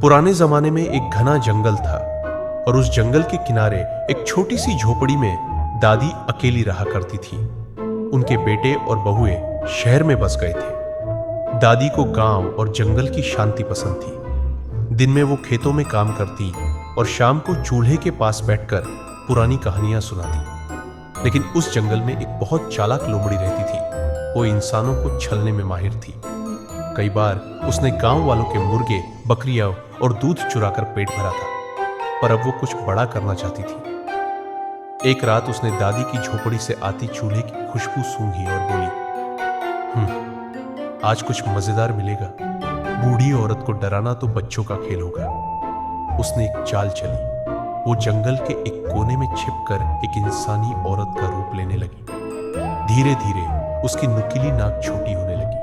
पुराने जमाने में एक घना जंगल था और उस जंगल के किनारे एक छोटी सी झोपड़ी में दादी अकेली रहा करती थी। उनके बेटे और बहुएं शहर में बस गए थे। दादी को गांव और जंगल की शांति पसंद थी। दिन में वो खेतों में काम करती और शाम को चूल्हे के पास बैठकर पुरानी कहानियां सुनाती। लेकिन उस जंगल में एक बहुत चालाक लोमड़ी रहती थी। वो इंसानों को छलने में माहिर थी। कई बार उसने गांव वालों के मुर्गे, बकरियां और दूध चुराकर पेट भरा था, पर अब वो कुछ बड़ा करना चाहती थी। एक रात उसने दादी की झोपड़ी से आती चूल्हे की खुशबू सूंघी और बोली, आज कुछ मजेदार मिलेगा। बूढ़ी औरत को डराना तो बच्चों का खेल होगा। उसने एक चाल चली। वो जंगल के एक कोने में छिपकर एक इंसानी औरत का रूप लेने लगी। धीरे धीरे उसकी नुकीली नाक छोटी होने लगी,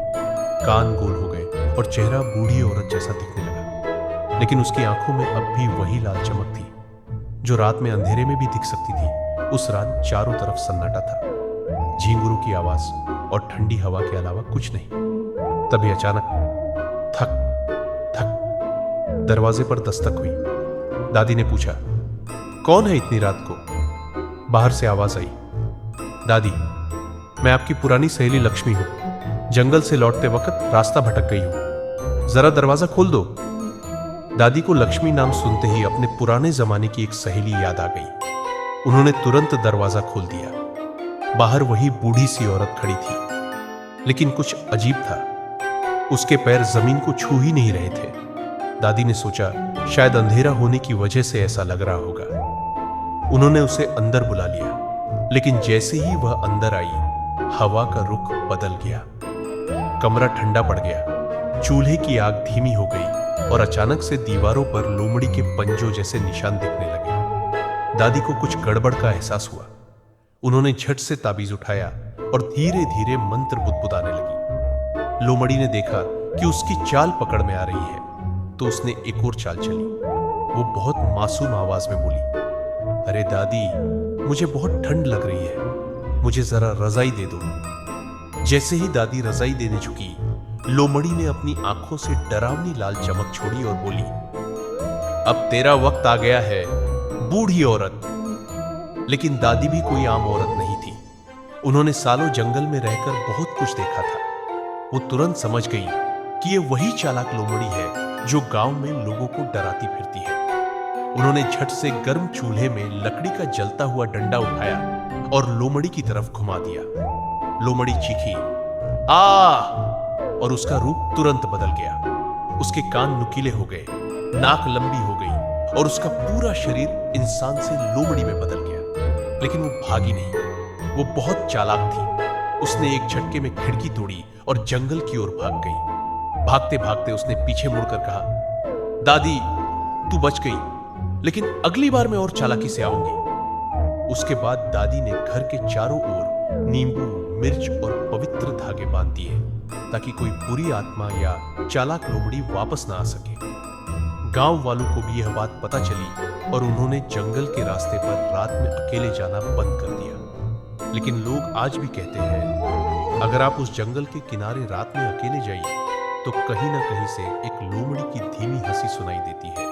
कान गोल हो गए और चेहरा बूढ़ी औरत जैसा दिखने लगा। लेकिन उसकी आंखों में अब भी वही लाल चमक थी जो रात में अंधेरे में भी दिख सकती थी। उस रात चारों तरफ सन्नाटा था, झींगुरों की आवाज और ठंडी हवा के अलावा कुछ नहीं। तभी अचानक थक थक दरवाजे पर दस्तक हुई। दादी ने पूछा, कौन है इतनी रात को? बाहर से आवाज आई, दादी, मैं आपकी पुरानी सहेली लक्ष्मी हूं। जंगल से लौटते वक्त रास्ता भटक गई हूं, जरा दरवाजा खोल दो। दादी को लक्ष्मी नाम सुनते ही अपने पुराने जमाने की एक सहेली याद आ गई। उन्होंने तुरंत दरवाजा खोल दिया। बाहर वही बूढ़ी सी औरत खड़ी थी, लेकिन कुछ अजीब था। उसके पैर जमीन को छू ही नहीं रहे थे। दादी ने सोचा, शायद अंधेरा होने की वजह से ऐसा लग रहा होगा। उन्होंने उसे अंदर बुला लिया, लेकिन जैसे ही वह अंदर आई, हवा का रुख बदल गया। कमरा ठंडा पड़ गया, चूल्हे की आग धीमी हो गई और अचानक से दीवारों पर लोमड़ी के पंजों जैसे निशान दिखने लगे। दादी को कुछ गड़बड़ का एहसास हुआ। उन्होंने झट से ताबीज उठाया और धीरे धीरे मंत्र बुदबुदाने लगी। लोमड़ी ने देखा कि उसकी चाल पकड़ में आ रही है, तो उसने एक और चाल चली। वो बहुत मासूम आवाज में बोली, अरे दादी, मुझे बहुत ठंड लग रही है, मुझे जरा रजाई दे दो। जैसे ही दादी रजाई देने झुकी, लोमड़ी ने अपनी आंखों से डरावनी लाल चमक छोड़ी और बोली, अब तेरा वक्त आ गया है, बूढ़ी औरत। लेकिन दादी भी कोई आम औरत नहीं थी। उन्होंने सालों जंगल में रहकर बहुत कुछ देखा था। वो तुरंत समझ गई कि ये वही चालाक लोमड़ी है जो गांव में लोगों को डराती फिरती है। उन्होंने झट से गर्म चूल्हे में लकड़ी का जलता हुआ डंडा उठाया और लोमड़ी की तरफ घुमा दिया। लोमड़ी चीखी, आ! और उसका रूप तुरंत बदल गया। उसके कान नुकीले हो गए, नाक लंबी हो गई और उसका पूरा शरीर इंसान से लोमड़ी में बदल गया। लेकिन वो भागी नहीं। वो बहुत चालाक थी। उसने एक झटके में खिड़की तोड़ी और जंगल की ओर भाग गई। भागते भागते उसने पीछे मुड़कर कहा, दादी, तू बच गई, लेकिन अगली बार मैं और चालाकी से आऊंगी। उसके बाद दादी ने घर के चारों ओर नींबू, मिर्च और पवित्र धागे बांध दिए ताकि कोई बुरी आत्मा या चालाक लोमड़ी वापस ना आ सके। गांव वालों को भी यह बात पता चली और उन्होंने जंगल के रास्ते पर रात में अकेले जाना बंद कर दिया। लेकिन लोग आज भी कहते हैं, अगर आप उस जंगल के किनारे रात में अकेले जाइए तो कहीं ना कहीं से एक लोमड़ी की धीमी हंसी सुनाई देती है।